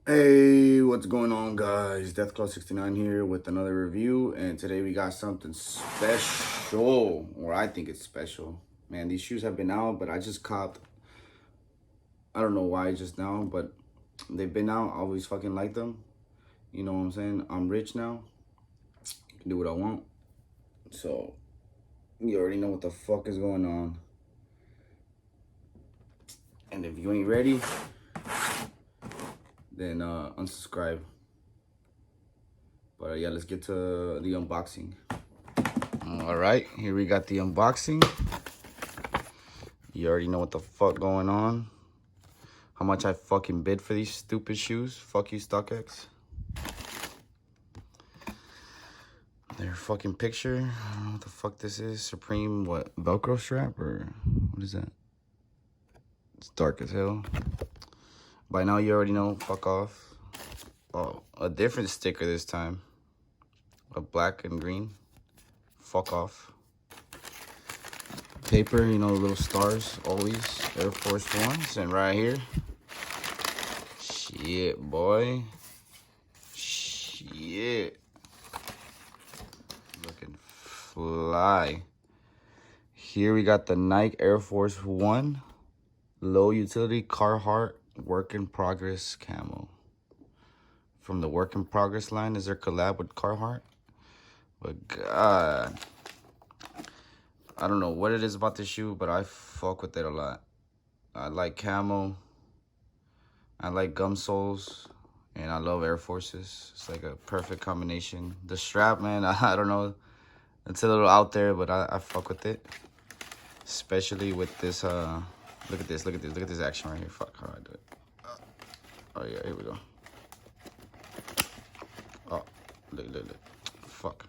Hey, what's going on, guys? Deathclaw69 here with another review, and today we got something special, or I think it's special. Man, these shoes have been out, but I just copped. I don't know why just now, but they've been out. I always fucking like them. You know what I'm saying? I'm rich now. I can do what I want. So, you already know what the fuck is going on. And if you ain't ready, then unsubscribe. But yeah, let's get to the unboxing. All right, here we got the unboxing. You already know what the fuck going on. How much I fucking bid for these stupid shoes. Fuck you, StockX. Their fucking picture. I don't know what the fuck this is. Supreme, what? Velcro strap? Or what is that? It's dark as hell. By now you already know. Fuck off. Oh, a different sticker this time. A black and green. Fuck off. Paper, you know, little stars. Always. Air Force Ones. And right here. Shit, boy. Shit. Looking fly. Here we got the Nike Air Force One low utility Carhartt work in progress camo. From the work in progress line, is there collab with Carhartt? But God, I don't know what it is about this shoe, but I fuck with it a lot. I like camo. I like gum soles. And I love Air Forces. It's like a perfect combination. The strap, man, I don't know. It's a little out there, but I fuck with it. Especially with this, look at this, look at this, look at this action right here. Fuck, how do I do it? Oh, yeah, here we go. Oh, look. Fuck,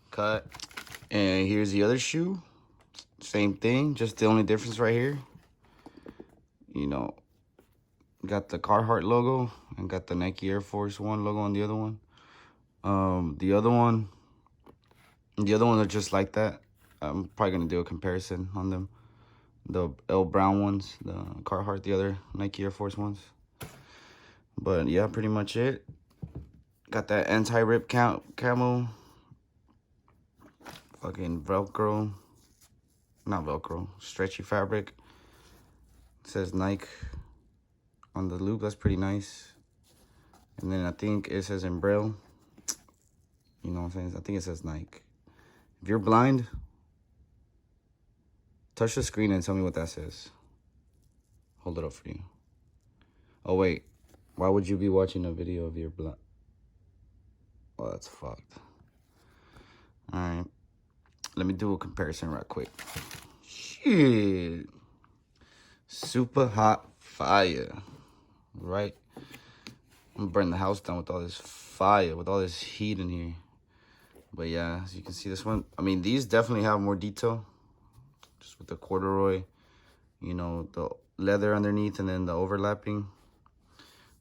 cut. And here's the other shoe. Same thing, just the only difference right here. You know, got the Carhartt logo and got the Nike Air Force One logo on the other one. The other one are just like that. I'm probably gonna do a comparison on them. The L Brown ones, the Carhartt, the other Nike Air Force ones. But yeah, pretty much it. Got that anti-rip camo. Fucking Velcro. Not Velcro, stretchy fabric. It says Nike on the loop. That's pretty nice. And then I think it says in Braille. You know what I'm saying? I think it says Nike. If you're blind, touch the screen and tell me what that says. Hold it up for you. Oh, wait. Why would you be watching a video of your blind? Oh, that's fucked. All right. Let me do a comparison right quick. Shit. Super hot fire. Right? I'm gonna burn the house down with all this fire, with all this heat in here. But yeah, as you can see, this one, I mean, these definitely have more detail. Just with the corduroy, you know, the leather underneath, and then the overlapping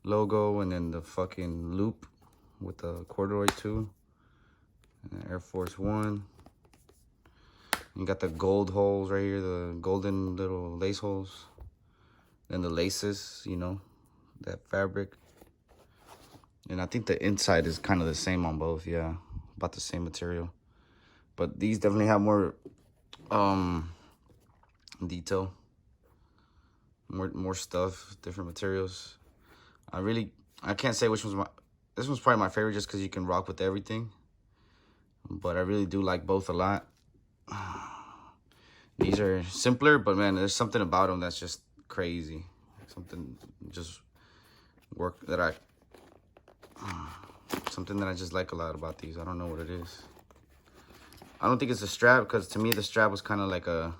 logo, and then the fucking loop with the corduroy too. And the Air Force One. You got the gold holes right here, the golden little lace holes. Then the laces, you know, that fabric. And I think the inside is kind of the same on both, yeah. About the same material. But these definitely have more detail. More stuff, different materials. I can't say which one's this one's probably my favorite just because you can rock with everything. But I really do like both a lot. These are simpler, but man, there's something about them that's just crazy. Something just something that I just like a lot about these. I don't know what it is. I don't think it's a strap, because to me the strap was kind of like a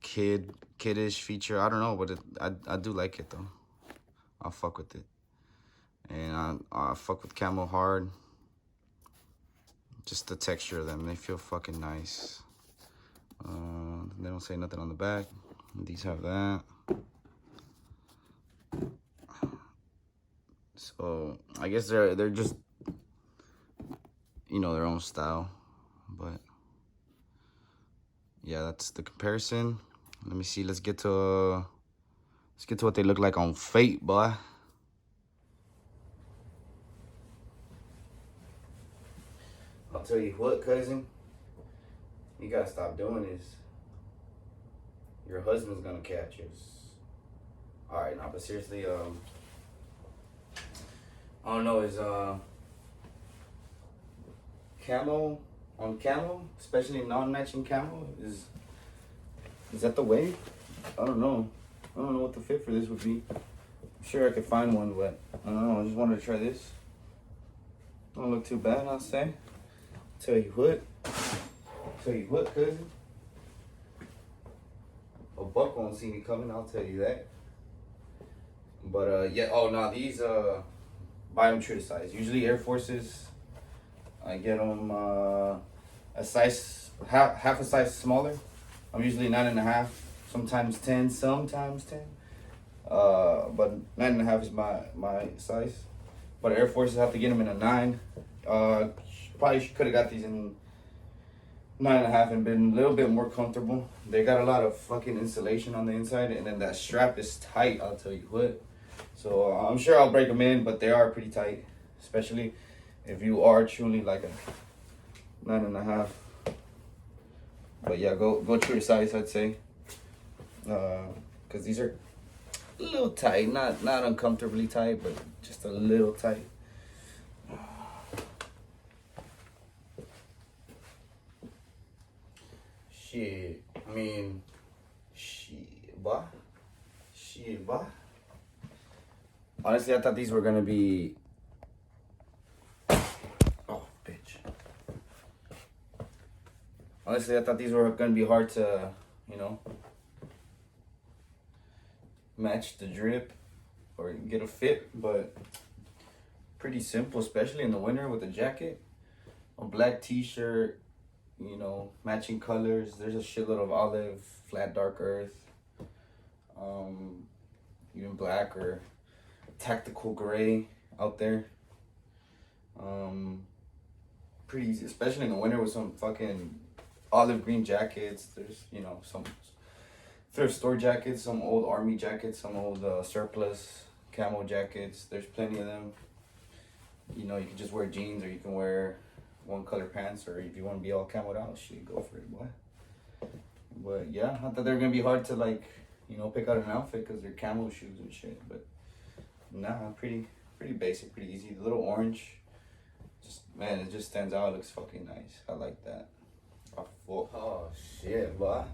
kiddish feature. I don't know, but I do like it though. I'll fuck with it. And I fuck with camo hard. Just the texture of them, they feel fucking nice. They don't say nothing on the back. These have that. So I guess they're just, you know, their own style. But yeah, that's the comparison. Let me see. Let's get to what they look like on Fate, boy. I'll tell you what, cousin. You gotta stop doing this. Your husband's gonna catch us. Alright, now, but seriously, I don't know, is camo on camo, especially non-matching camo, is that the way? I don't know. I don't know what the fit for this would be. I'm sure I could find one, but I don't know. I just wanted to try this. Don't look too bad, I'll say. Tell you what, cousin. A buck won't see me coming, I'll tell you that. But yeah, oh no, these buy them true to size. Usually Air Forces, I get them a size, half a size smaller. I'm usually 9.5, sometimes 10, sometimes 10. But 9.5 is my size. But Air Forces have to get them in a 9. Probably could have got these in 9.5 and been a little bit more comfortable. They got a lot of fucking insulation on the inside, and then that strap is tight, I'll tell you what. So I'm sure I'll break them in, but they are pretty tight, especially if you are truly like a 9.5. But yeah, go true to size, I'd say, because these are a little tight, not uncomfortably tight, but just a little tight. Shit, I mean, shit, boy. Honestly, I thought these were gonna be, oh, bitch. Honestly, I thought these were gonna be hard to, you know, match the drip or get a fit, but pretty simple, especially in the winter with a jacket, a black t-shirt, you know, matching colors. There's a shitload of olive, flat dark earth, even black or tactical gray out there. Pretty easy, especially in the winter with some fucking olive green jackets. There's, you know, some thrift store jackets, some old army jackets, some old surplus camo jackets. There's plenty of them. You know, you can just wear jeans, or you can wear one color pants, or if you want to be all camoed out, shit, go for it, boy. But yeah, I thought they were gonna be hard to, like, you know, pick out an outfit because they're camo shoes and shit. But nah, pretty basic, pretty easy. The little orange, just, man, it just stands out. It looks fucking nice. I like that. Oh shit, boy.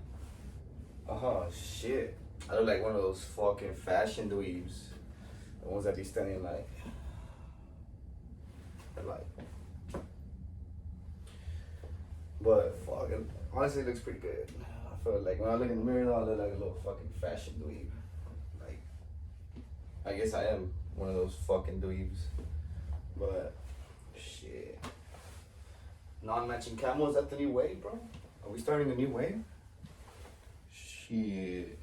Oh shit. I look like one of those fucking fashion dweebs. The ones that be standing like, but fucking, honestly, it looks pretty good. I feel like when I look in the mirror, though, I look like a little fucking fashion dweeb. Like, I guess I am one of those fucking dweebs. But shit, non-matching camo, is that the new wave, bro? Are we starting a new wave? Shit.